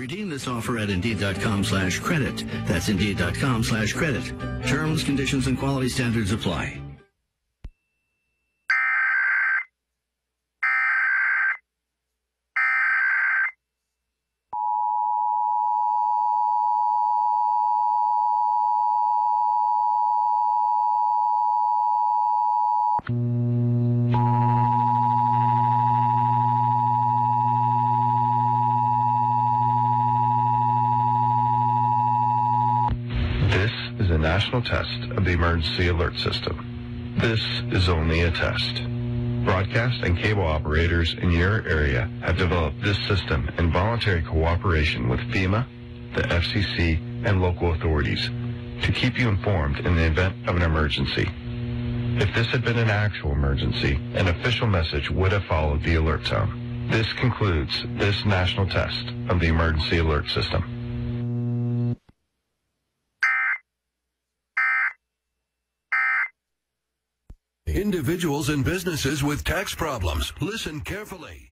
Redeem this offer at Indeed.com/credit. That's Indeed.com/credit. Terms, conditions, and quality standards apply. This is a national test of the emergency alert system. This is only a test. Broadcast and cable operators in your area have developed this system in voluntary cooperation with FEMA, the FCC, and local authorities to keep you informed in the event of an emergency. If this had been an actual emergency, an official message would have followed the alert tone. This concludes this national test of the emergency alert system. Individuals and businesses with tax problems, listen carefully.